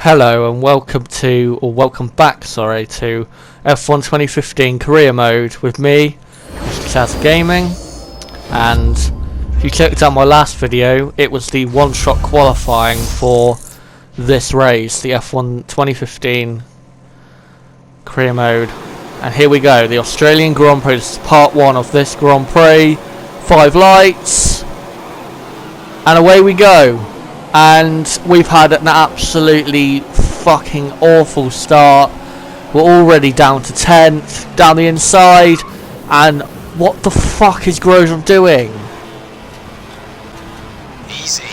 Hello and welcome back, to F1 2015 career mode with me, Mr. Chaz Gaming. And if you checked out my last video, it was the one-shot qualifying for this race, the F1 2015 career mode. And here we go, the Australian Grand Prix. This is part one of this Grand Prix. 5 lights, and away we go. And we've had an absolutely fucking awful start. We're already down to 10th, down the inside, and what the fuck is Grosjean doing? Easy.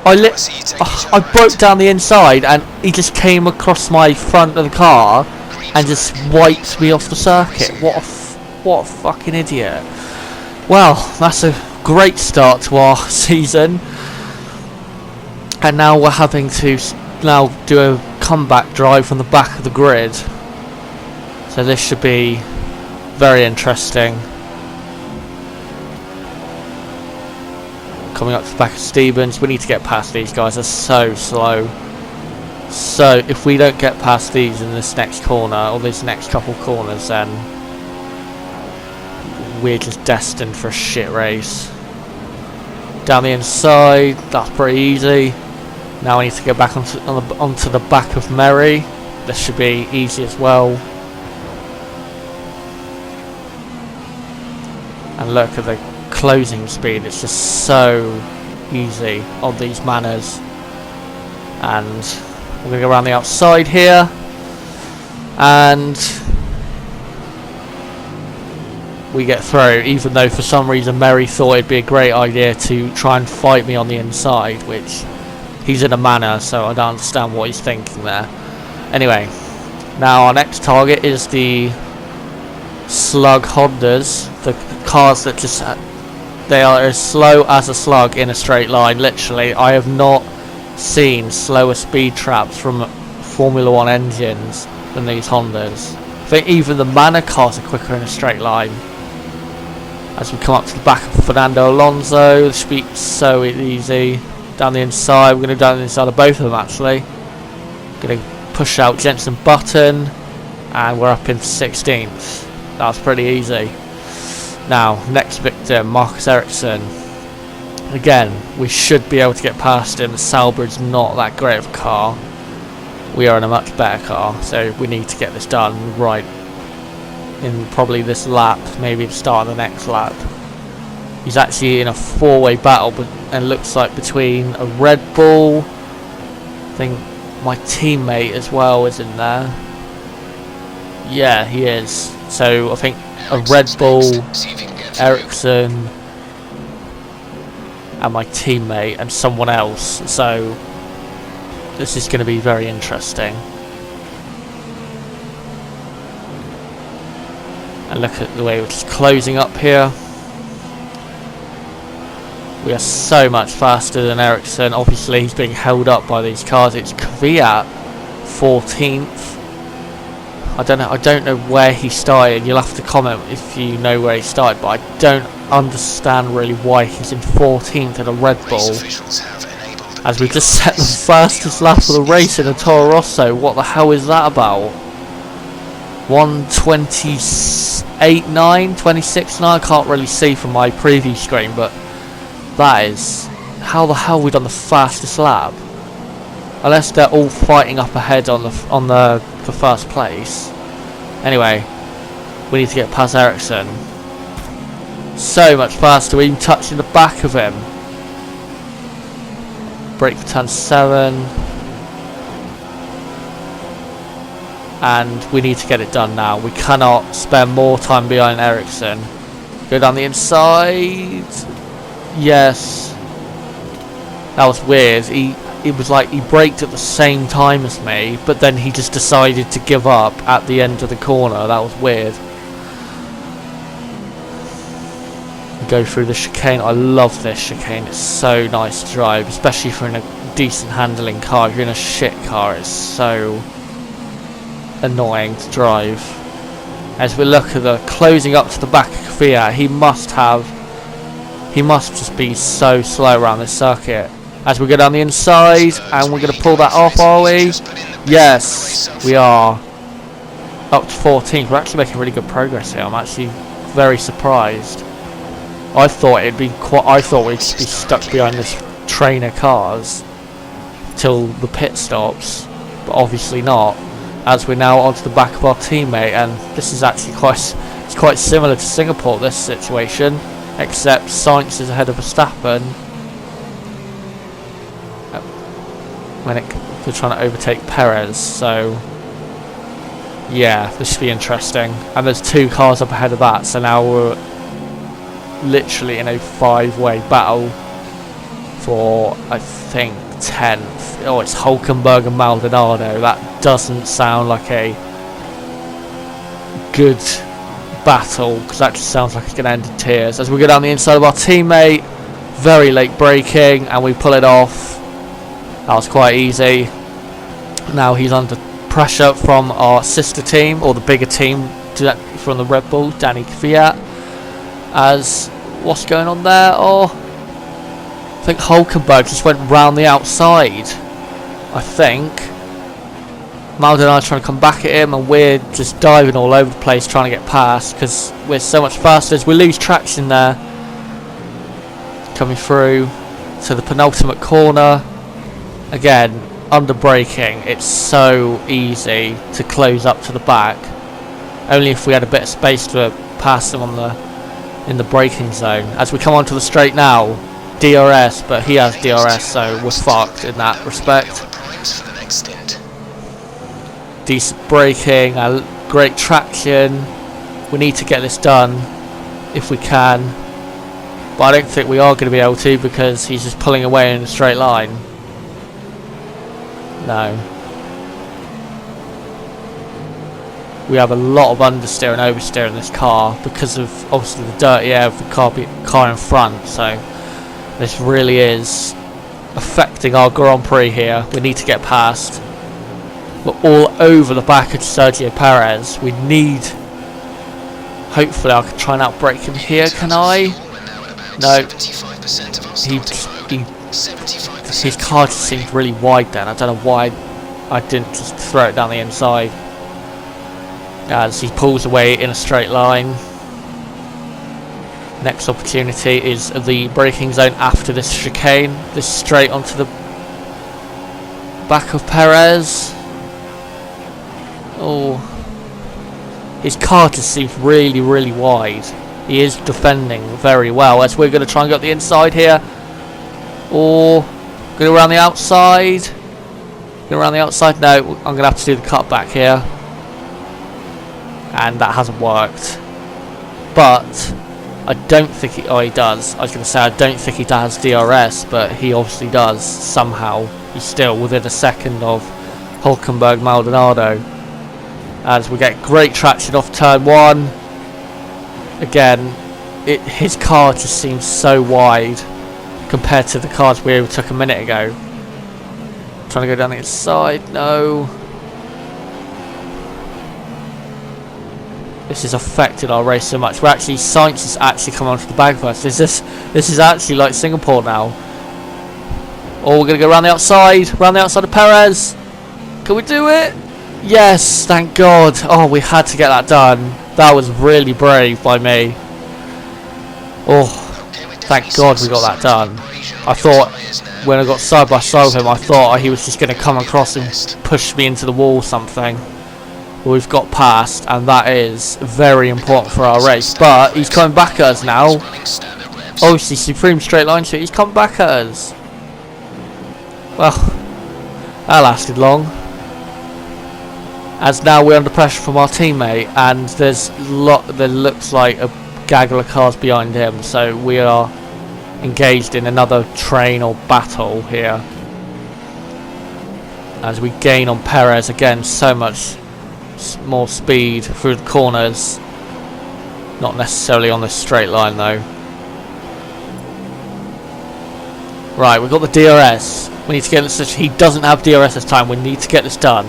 I broke down the inside and he just came across my front of the car and just wiped me off the circuit. What a fucking idiot. Well, that's a great start to our season. And now we're having to do a comeback drive from the back of the grid. So this should be very interesting. Coming up to the back of Stevens, we need to get past these guys. They're so slow. So if we don't get past these in this next corner, or these next couple corners, then we're just destined for a shit race. Down the inside, that's pretty easy. Now I need to go back onto the back of Merry. This should be easy as well. And look at the closing speed, it's just so easy on these manners. And we're going to go around the outside here. And we get through, even though for some reason Merry thought it'd be a great idea to try and fight me on the inside, which he's in a manner, so I don't understand what he's thinking there. Anyway, now our next target is the slug Hondas, the cars that just they are as slow as a slug in a straight line. Literally, I have not seen slower speed traps from Formula 1 engines than these Hondas. I think even the Manor cars are quicker in a straight line. As we come up to the back of Fernando Alonso, the speed's so easy. Down the inside, we're going to go down the inside of both of them actually. Going to push out Jenson Button, and we're up in 16th. That was pretty easy. Now, next victim, Marcus Ericsson. Again, we should be able to get past him. The Sauber's not that great of a car. We are in a much better car, so we need to get this done right in probably this lap, maybe the start of the next lap. He's actually in a four-way battle, and looks like between a Red Bull, I think my teammate as well is in there. Yeah, he is. So I think a Red Bull, Ericsson, and my teammate, and someone else. So this is going to be very interesting. And look at the way we're just closing up here. We are so much faster than Ericsson. Obviously, he's being held up by these cars. It's Kvyat, 14th. I don't know where he started. You'll have to comment if you know where he started, but I don't understand really why he's in 14th in a Red Bull. As we just set the fastest lap of the race in a Toro Rosso. What the hell is that about? 1:28.9, 26.9. I can't really see from my preview screen, but that is, how the hell have we done the fastest lap? Unless they're all fighting up ahead on the first place. Anyway, we need to get past Ericsson. So much faster, we're even touching the back of him. Brake for turn 7. And we need to get it done now. We cannot spend more time behind Ericsson. Go down the inside. Yes, that was weird. It was like he braked at the same time as me, but then he just decided to give up at the end of the corner. That was weird. Go through the chicane. I love this chicane. It's so nice to drive, especially for in a decent handling car. If you're in a shit car, it's so annoying to drive. As we look at the closing up to the back of Kvyat, he must just be so slow around this circuit. As we go down the inside, and we're going to pull that off, are we? Yes, we are. Up to 14th. We're actually making really good progress here. I'm actually very surprised. I thought we'd just be stuck behind this train of cars till the pit stops, but obviously not. As we're now onto the back of our teammate, and this is actually quite similar to Singapore, this situation, except Sainz is ahead of Verstappen when they're trying to overtake Perez. So yeah, this should be interesting. And there's 2 cars up ahead of that, so now we're literally in a 5-way battle for, I think, 10th. Oh, it's Hulkenberg and Maldonado. That doesn't sound like a good battle, because that just sounds like it's going to end in tears. As we go down the inside of our teammate, very late braking, and we pull it off. That was quite easy. Now he's under pressure from our sister team, or the bigger team from the Red Bull, Danny Kvyat. As what's going on there? Oh, I think Hulkenberg just went round the outside. I think Maldonado's trying to come back at him, and we're just diving all over the place trying to get past because we're so much faster. As we lose traction there, coming through to the penultimate corner again. Under braking, it's so easy to close up to the back. Only if we had a bit of space to pass them in the braking zone. As we come onto the straight now, DRS, but he has DRS, so we're fucked in that respect. Decent braking, great traction. We need to get this done if we can, but I don't think we are going to be able to because he's just pulling away in a straight line. No. We have a lot of understeer and oversteer in this car because of obviously the dirty air of the car in front, so this really is affecting our Grand Prix here. We need to get past. We're all over the back of Sergio Perez. We need... Hopefully I can try and outbrake him here, can I? No. His car just seemed really wide then. I don't know why I didn't just throw it down the inside. As he pulls away in a straight line. Next opportunity is the braking zone after this chicane. This straight onto the back of Perez. Oh, his car just seems really, really wide. He is defending very well. As we're going to try and get the inside here. Or go around the outside. Go around the outside. No, I'm going to have to do the cutback here. And that hasn't worked. But I don't think he... Oh, he does. I was going to say I don't think he has DRS, but he obviously does somehow. He's still within a second of Hulkenberg Maldonado. As we get great traction off turn 1. Again, his car just seems so wide compared to the cars we overtook a minute ago. Trying to go down the inside. No. This has affected our race so much. Sainz has actually come onto the bag first. This is actually like Singapore now. Oh, we're going to go around the outside of Perez. Can we do it? Yes, thank God. Oh, we had to get that done. That was really brave by me. Oh, thank God we got that done. I thought when I got side by side with him, I thought he was just going to come across and push me into the wall or something. We've got past, and that is very important for our race. But he's coming back at us now. Obviously, supreme straight line shoot. He's come back at us. Well, that lasted long. As now we're under pressure from our teammate, and there looks like a gaggle of cars behind him. So we are engaged in another train or battle here. As we gain on Perez again, so much more speed through the corners, not necessarily on this straight line though. Right, we've got the DRS. We need to get this. He doesn't have DRS this time. We need to get this done.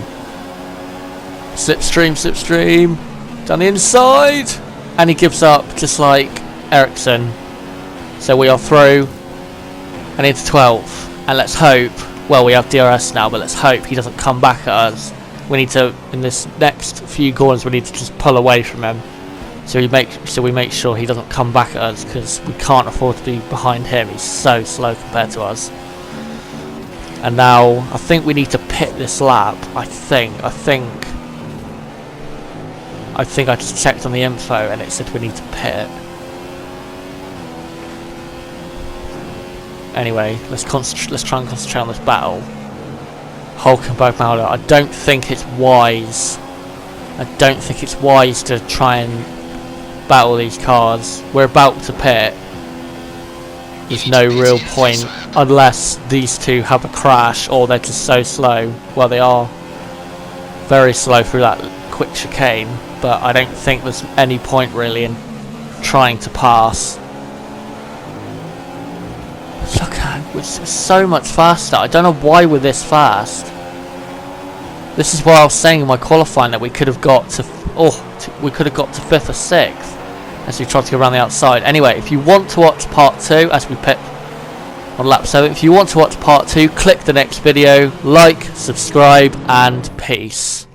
Slipstream down the inside, and he gives up just like Ericsson. So we are through and into 12th. And let's hope, well, we have DRS now, but let's hope he doesn't come back at us. We need to, in this next few corners, we need to just pull away from him. So we make sure he doesn't come back at us, because we can't afford to be behind him. He's so slow compared to us. And now I think we need to pit this lap. I think I just checked on the info and it said we need to pit. Anyway, let's try and concentrate on this battle. Hulkenberg Mauler. I don't think it's wise. I don't think it's wise to try and battle these cars. We're about to pit. There's no real point unless these two have a crash or they're just so slow. Well, they are very slow through that quick chicane, but I don't think there's any point really in trying to pass. Look at, we're so much faster. I don't know why we're this fast. This is why I was saying in my qualifying that we could have got to we could have got to 5th or 6th as we tried to go around the outside. Anyway, if you want to watch part 2 as we pit on lap 7, if you want to watch part 2, click the next video, like, subscribe, and peace.